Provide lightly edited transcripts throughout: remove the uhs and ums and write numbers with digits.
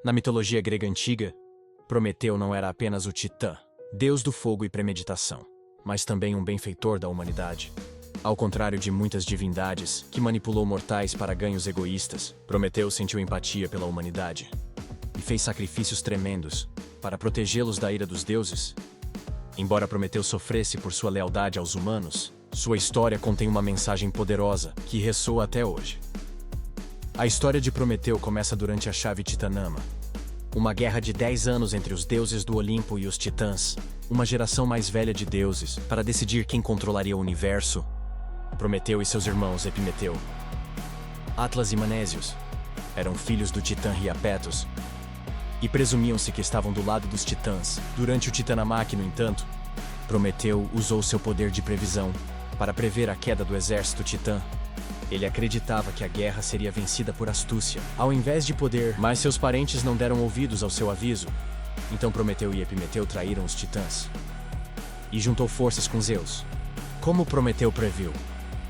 Na mitologia grega antiga, Prometeu não era apenas o Titã, deus do fogo e premeditação, mas também um benfeitor da humanidade. Ao contrário de muitas divindades que manipulou mortais para ganhos egoístas, Prometeu sentiu empatia pela humanidade e fez sacrifícios tremendos para protegê-los da ira dos deuses. Embora Prometeu sofresse por sua lealdade aos humanos, sua história contém uma mensagem poderosa que ressoa até hoje. A história de Prometeu começa durante a Chave Titanama, uma guerra de 10 anos entre os deuses do Olimpo e os titãs, uma geração mais velha de deuses, para decidir quem controlaria o universo. Prometeu e seus irmãos Epimeteu, Atlas e Manésios eram filhos do titã Hiapetos e presumiam-se que estavam do lado dos titãs. Durante o Titanamaque, no entanto, Prometeu usou seu poder de previsão para prever a queda do exército titã. Ele acreditava que a guerra seria vencida por astúcia, ao invés de poder, mas seus parentes não deram ouvidos ao seu aviso. Então Prometeu e Epimeteu traíram os titãs e juntou forças com Zeus. Como Prometeu previu,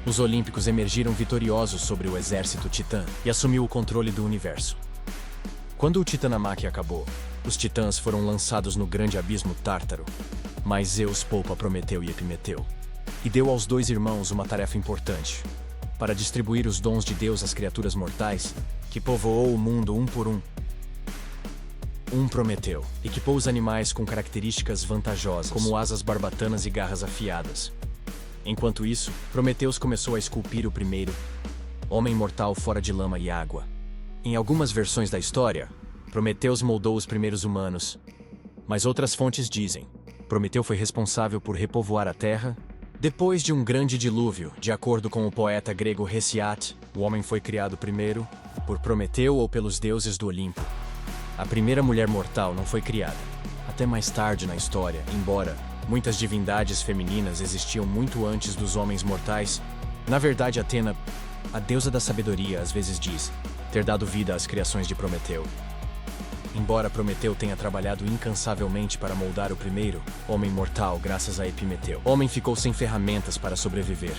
os Olímpicos emergiram vitoriosos sobre o exército titã e assumiu o controle do universo. Quando o Titanamaque acabou, os titãs foram lançados no grande abismo Tártaro, mas Zeus poupa Prometeu e Epimeteu e deu aos dois irmãos uma tarefa importante: para distribuir os dons de Deus às criaturas mortais, que povoou o mundo um por um. Prometeu equipou os animais com características vantajosas, como asas barbatanas e garras afiadas. Enquanto isso, Prometeus começou a esculpir o primeiro homem mortal fora de lama e água. Em algumas versões da história, Prometeus moldou os primeiros humanos, mas outras fontes dizem: Prometeu foi responsável por repovoar a Terra. Depois de um grande dilúvio, de acordo com o poeta grego Hesiod, o homem foi criado primeiro por Prometeu ou pelos deuses do Olimpo. A primeira mulher mortal não foi criada até mais tarde na história, embora muitas divindades femininas existiam muito antes dos homens mortais. Na verdade, Atena, a deusa da sabedoria, às vezes diz ter dado vida às criações de Prometeu. Embora Prometeu tenha trabalhado incansavelmente para moldar o primeiro homem mortal graças a Epimeteu, o homem ficou sem ferramentas para sobreviver.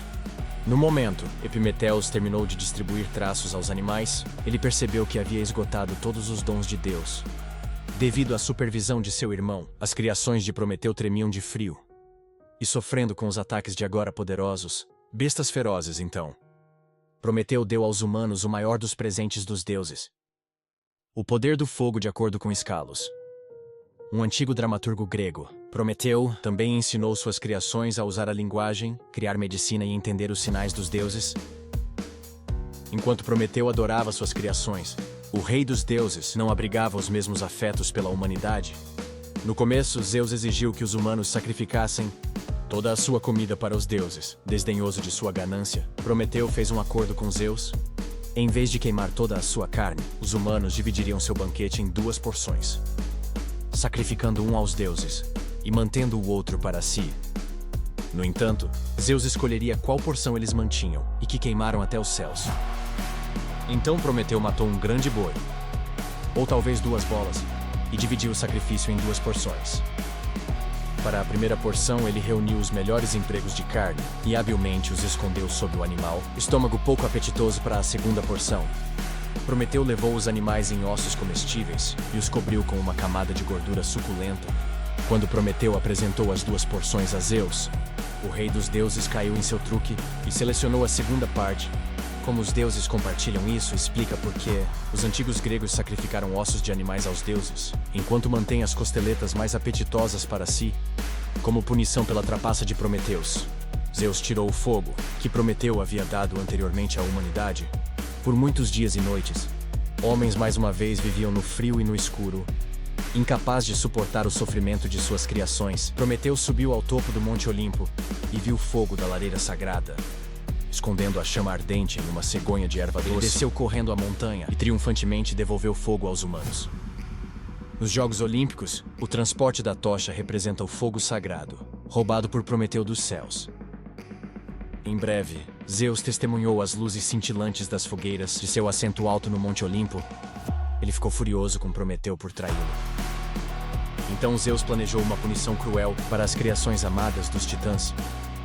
No momento, Epimetheus terminou de distribuir traços aos animais, ele percebeu que havia esgotado todos os dons de Deus. Devido à supervisão de seu irmão, as criações de Prometeu tremiam de frio e sofrendo com os ataques de agora poderosos bestas ferozes. Então, Prometeu deu aos humanos o maior dos presentes dos deuses: o poder do fogo, de acordo com Escalos, um antigo dramaturgo grego. Prometeu também ensinou suas criações a usar a linguagem, criar medicina e entender os sinais dos deuses. Enquanto Prometeu adorava suas criações, o rei dos deuses não abrigava os mesmos afetos pela humanidade. No começo, Zeus exigiu que os humanos sacrificassem toda a sua comida para os deuses. Desdenhoso de sua ganância, Prometeu fez um acordo com Zeus. Em vez de queimar toda a sua carne, os humanos dividiriam seu banquete em 2 porções, sacrificando um aos deuses e mantendo o outro para si. No entanto, Zeus escolheria qual porção eles mantinham e que queimaram até os céus. Então Prometeu matou um grande boi, ou talvez 2 bolas, e dividiu o sacrifício em 2 porções. Para a primeira porção, ele reuniu os melhores empregos de carne e habilmente os escondeu sob o animal, estômago pouco apetitoso. Para a segunda porção, Prometeu levou os animais em ossos comestíveis e os cobriu com uma camada de gordura suculenta. Quando Prometeu apresentou as 2 porções a Zeus, o rei dos deuses caiu em seu truque e selecionou a segunda parte. Como os deuses compartilham isso, explica por que os antigos gregos sacrificaram ossos de animais aos deuses, enquanto mantêm as costeletas mais apetitosas para si. Como punição pela trapaça de Prometeus, Zeus tirou o fogo, que Prometeu havia dado anteriormente à humanidade. Por muitos dias e noites, homens mais uma vez viviam no frio e no escuro. Incapaz de suportar o sofrimento de suas criações, Prometeu subiu ao topo do Monte Olimpo e viu o fogo da lareira sagrada. Escondendo a chama ardente em uma cegonha de erva doce, ele desceu correndo a montanha e triunfantemente devolveu fogo aos humanos. Nos Jogos Olímpicos, o transporte da tocha representa o fogo sagrado, roubado por Prometeu dos céus. Em breve, Zeus testemunhou as luzes cintilantes das fogueiras de seu assento alto no Monte Olimpo. Ele ficou furioso com Prometeu por traí-lo. Então Zeus planejou uma punição cruel para as criações amadas dos titãs.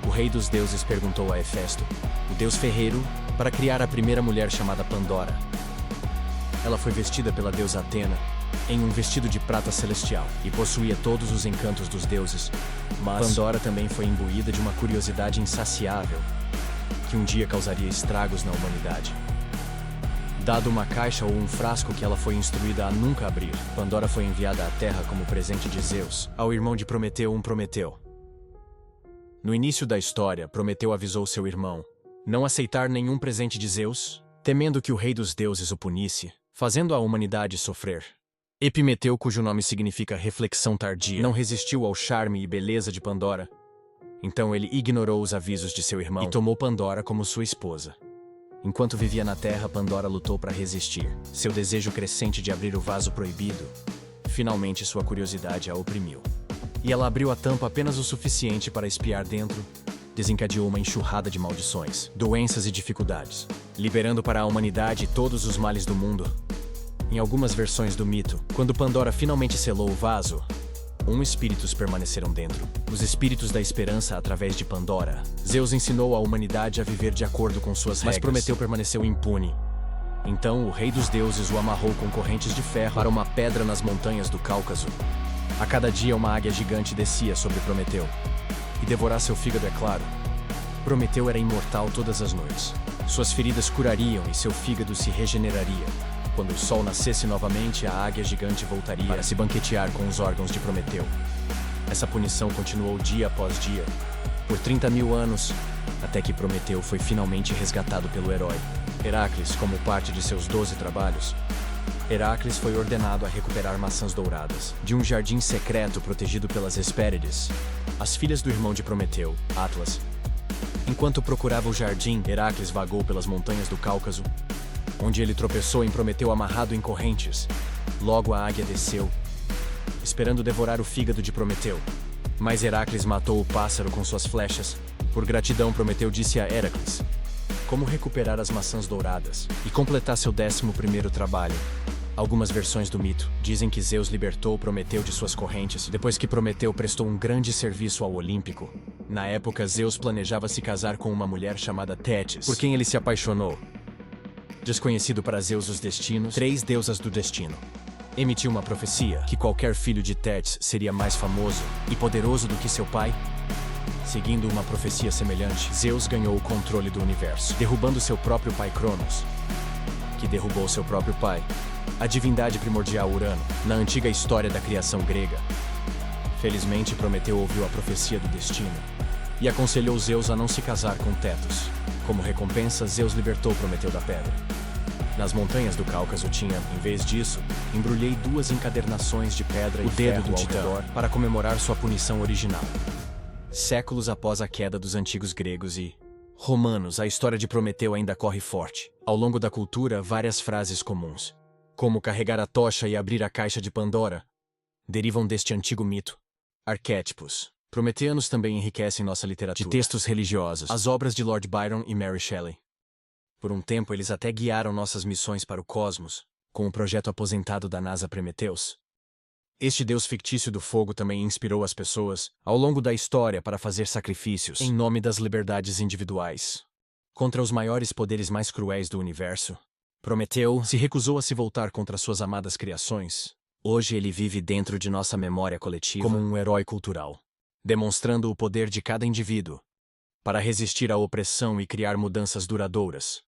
O rei dos deuses perguntou a Hefesto, o deus ferreiro, para criar a primeira mulher chamada Pandora. Ela foi vestida pela deusa Atena em um vestido de prata celestial e possuía todos os encantos dos deuses. Mas Pandora também foi imbuída de uma curiosidade insaciável, que um dia causaria estragos na humanidade. Dado uma caixa ou um frasco que ela foi instruída a nunca abrir, Pandora foi enviada à Terra como presente de Zeus, ao irmão de Prometeu, Prometeu. No início da história, Prometeu avisou seu irmão não aceitar nenhum presente de Zeus, temendo que o rei dos deuses o punisse, fazendo a humanidade sofrer. Epimeteu, cujo nome significa reflexão tardia, não resistiu ao charme e beleza de Pandora. Então ele ignorou os avisos de seu irmão e tomou Pandora como sua esposa. Enquanto vivia na Terra, Pandora lutou para resistir. Seu desejo crescente de abrir o vaso proibido, finalmente sua curiosidade a oprimiu. E ela abriu a tampa apenas o suficiente para espiar dentro. Desencadeou uma enxurrada de maldições, doenças e dificuldades, liberando para a humanidade todos os males do mundo. Em algumas versões do mito, quando Pandora finalmente selou o vaso, espíritos permaneceram dentro. Os espíritos da esperança através de Pandora. Zeus ensinou a humanidade a viver de acordo com suas regras. Mas Prometeu permaneceu impune. Então o rei dos deuses o amarrou com correntes de ferro para uma pedra nas montanhas do Cáucaso. A cada dia uma águia gigante descia sobre Prometeu. E devorar seu fígado, é claro. Prometeu era imortal todas as noites. Suas feridas curariam e seu fígado se regeneraria. Quando o sol nascesse novamente, a águia gigante voltaria para se banquetear com os órgãos de Prometeu. Essa punição continuou dia após dia, por 30.000 anos, até que Prometeu foi finalmente resgatado pelo herói Heracles como parte de seus 12 trabalhos. Heracles foi ordenado a recuperar maçãs douradas, de um jardim secreto protegido pelas Hespérides, as filhas do irmão de Prometeu, Atlas. Enquanto procurava o jardim, Heracles vagou pelas montanhas do Cáucaso, onde ele tropeçou em Prometeu amarrado em correntes. Logo a águia desceu, esperando devorar o fígado de Prometeu. Mas Heracles matou o pássaro com suas flechas. Por gratidão, Prometeu disse a Heracles como recuperar as maçãs douradas e completar seu 11º trabalho. Algumas versões do mito dizem que Zeus libertou Prometeu de suas correntes depois que Prometeu prestou um grande serviço ao Olímpico. Na época, Zeus planejava se casar com uma mulher chamada Tétis, por quem ele se apaixonou. Desconhecido para Zeus os destinos, 3 deusas do destino emitiu uma profecia que qualquer filho de Tétis seria mais famoso e poderoso do que seu pai. Seguindo uma profecia semelhante, Zeus ganhou o controle do universo, derrubando seu próprio pai Cronos, que derrubou seu próprio pai, a divindade primordial Urano, na antiga história da criação grega. Felizmente, Prometeu ouviu a profecia do destino e aconselhou Zeus a não se casar com Tétis. Como recompensa, Zeus libertou Prometeu da pedra. Nas montanhas do Cáucaso tinha, em vez disso, embrulhei 2 encadernações de pedra e ferro ao redor para comemorar sua punição original. Séculos após a queda dos antigos gregos e romanos, a história de Prometeu ainda corre forte. Ao longo da cultura, várias frases comuns, como carregar a tocha e abrir a caixa de Pandora, derivam deste antigo mito. Arquétipos prometeanos também enriquecem nossa literatura. De textos religiosos, as obras de Lord Byron e Mary Shelley. Por um tempo, eles até guiaram nossas missões para o cosmos, com o projeto aposentado da NASA Prometheus. Este deus fictício do fogo também inspirou as pessoas, ao longo da história, para fazer sacrifícios em nome das liberdades individuais. Contra os maiores poderes mais cruéis do universo, Prometeu se recusou a se voltar contra suas amadas criações. Hoje ele vive dentro de nossa memória coletiva como um herói cultural, demonstrando o poder de cada indivíduo para resistir à opressão e criar mudanças duradouras.